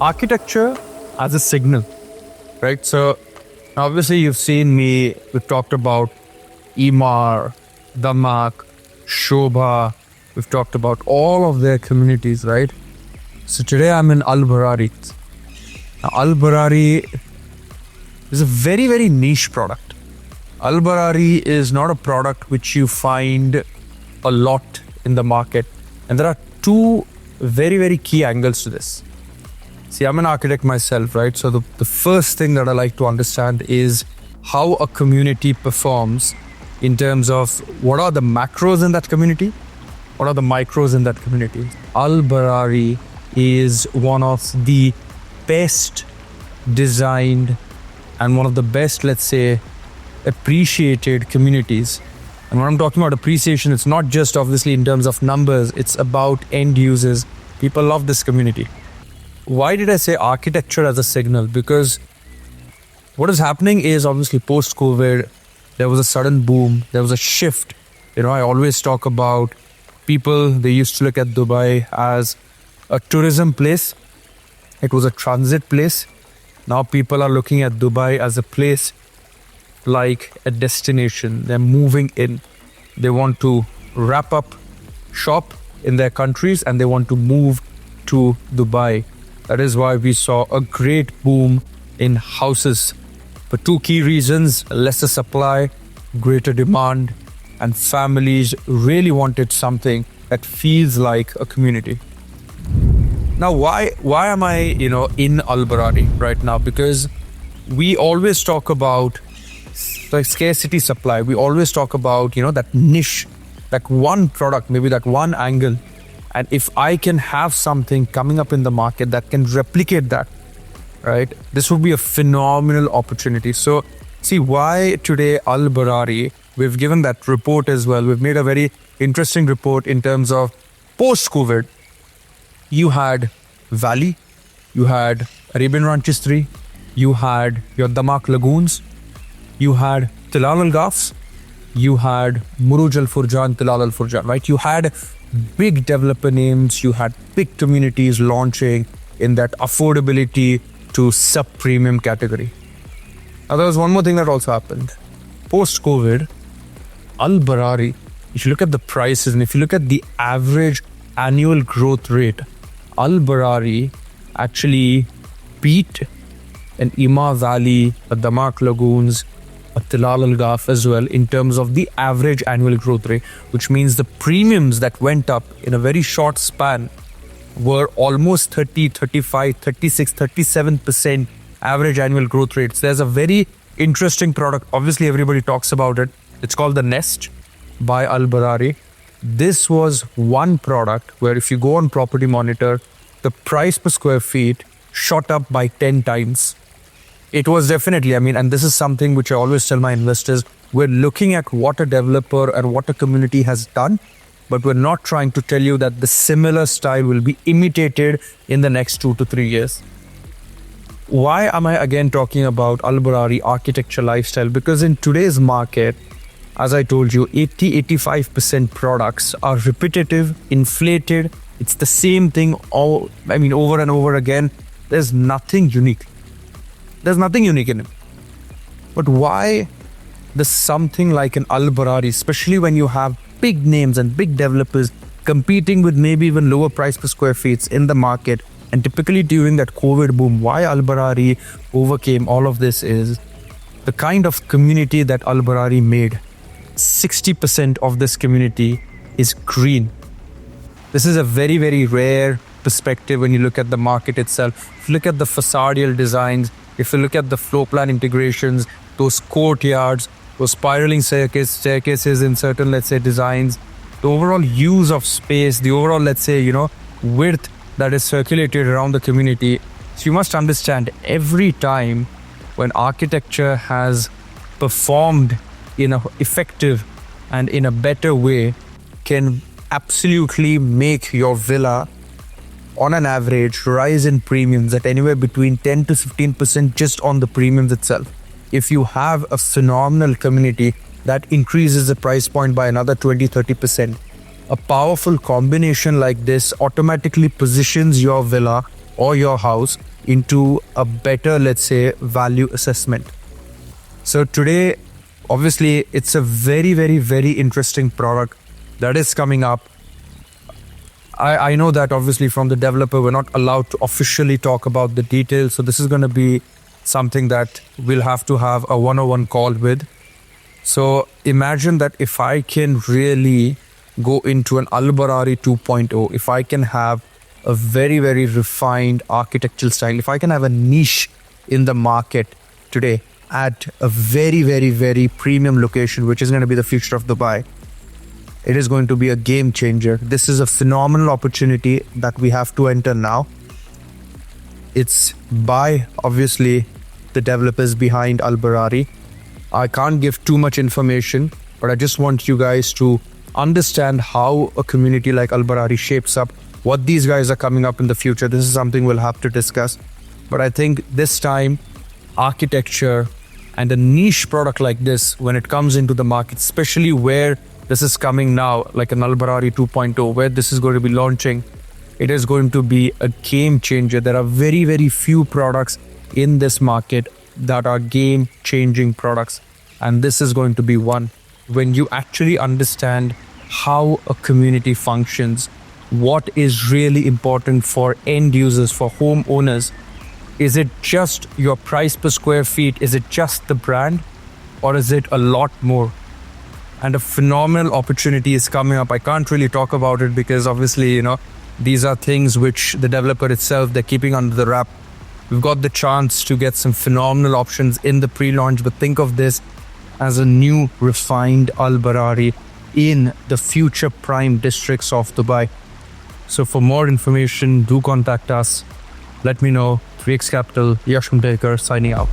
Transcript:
architecture as a signal, right? So obviously you've seen me, we've talked about EMAAR, Damac, Shobha, we've talked about all of their communities, right? So today I'm in Al-Barari. Now, Al-Barari is a very, very niche product. Al-Barari is not a product which you find a lot in the market. And there are two very, very key angles to this. See, I'm an architect myself, right? So the first thing that I like to understand is how a community performs in terms of what are the macros in that community, what are the micros in that community. Al-Barari is one of the best designed and one of the best, let's say, appreciated communities. And when I'm talking about appreciation, it's not just obviously in terms of numbers, it's about end users. People love this community. Why did I say architecture as a signal? Because what is happening is obviously post-COVID, there was a sudden boom, there was a shift. I always talk about people, they used to look at Dubai as a tourism place. It was a transit place. Now people are looking at Dubai as a place like a destination. They're moving in. They want to wrap up shop in their countries and they want to move to Dubai. That is why we saw a great boom in houses. For two key reasons: lesser supply, greater demand, and families really wanted something that feels like a community. Now, why am I, in Al-Barari right now? Because we always talk about like scarcity supply. We always talk about, that niche, that one product, maybe that one angle. And if I can have something coming up in the market that can replicate that, right, this would be a phenomenal opportunity. So see why today Al-Barari, we've given that report as well. We've made a very interesting report in terms of post-COVID. You had Valley, you had Arabian Ranches 3, you had your Damac Lagoons, you had Tilal Al-Ghafs, you had Muruj Al-Furjan, Tilal Al-Furjan, right? You had big developer names, you had big communities launching in that affordability to sub-premium category. Now there was one more thing that also happened. Post-COVID, Al-Barari, if you look at the prices and if you look at the average annual growth rate, Al-Barari actually beat an EMAAR Valley, a Damac Lagoons, a Tilal Al-Ghaf as well in terms of the average annual growth rate, which means the premiums that went up in a very short span were almost 30, 35, 36, 37% average annual growth rates. There's a very interesting product. Obviously, everybody talks about it. It's called the Nest by Al-Barari. This was one product where if you go on Property Monitor, the price per square feet shot up by 10 times. It was definitely, and this is something which I always tell my investors, we're looking at what a developer and what a community has done, but we're not trying to tell you that the similar style will be imitated in the next 2 to 3 years. Why am I again talking about Al-Barari architecture lifestyle? Because in today's market, as I told you, 80-85% products are repetitive, inflated. It's the same thing over and over again. There's nothing unique. There's nothing unique in it. But why does something like an Al-Barari, especially when you have big names and big developers competing with maybe even lower price per square feet in the market, and typically during that COVID boom, why Al-Barari overcame all of this is the kind of community that Al-Barari made. 60% of this community is green. This is a very, very rare perspective when you look at the market itself. If you look at the facadial designs, if you look at the floor plan integrations, those courtyards, those spiraling staircases in certain, let's say, designs, the overall use of space, the overall, let's say, width that is circulated around the community. So you must understand, every time when architecture has performed in an effective and in a better way, can absolutely make your villa on an average rise in premiums at anywhere between 10 to 15% just on the premiums itself. If you have a phenomenal community, that increases the price point by another 20-30%. A powerful combination like this automatically positions your villa or your house into a better, let's say, value assessment. So today, obviously, it's a very, very, very interesting product that is coming up. I know that obviously from the developer, we're not allowed to officially talk about the details. So this is going to be something that we'll have to have a one-on-one call with. So imagine that if I can really go into an Al-Barari 2.0, if I can have a very, very refined architectural style, if I can have a niche in the market today at a very, very, very premium location, which is going to be the future of Dubai, it is going to be a game changer. This is a phenomenal opportunity that we have to enter now. It's by, obviously, the developers behind Al-Barari. I can't give too much information, but I just want you guys to understand how a community like Al-Barari shapes up, what these guys are coming up in the future. This is something we'll have to discuss. But I think this time, architecture and a niche product like this, when it comes into the market, especially where this is coming now, like an Al-Barari 2.0, where this is going to be launching, it is going to be a game changer. There are very, very few products in this market that are game changing products. And this is going to be one. When you actually understand how a community functions, what is really important for end users, for homeowners, is it just your price per square feet? Is it just the brand? Or is it a lot more? And a phenomenal opportunity is coming up. I can't really talk about it because obviously, these are things which the developer itself, they're keeping under the wrap. We've got the chance to get some phenomenal options in the pre-launch, but think of this as a new refined Al-Barari in the future prime districts of Dubai. So for more information, do contact us. Let me know. 3X Capital, Yash Baker signing out.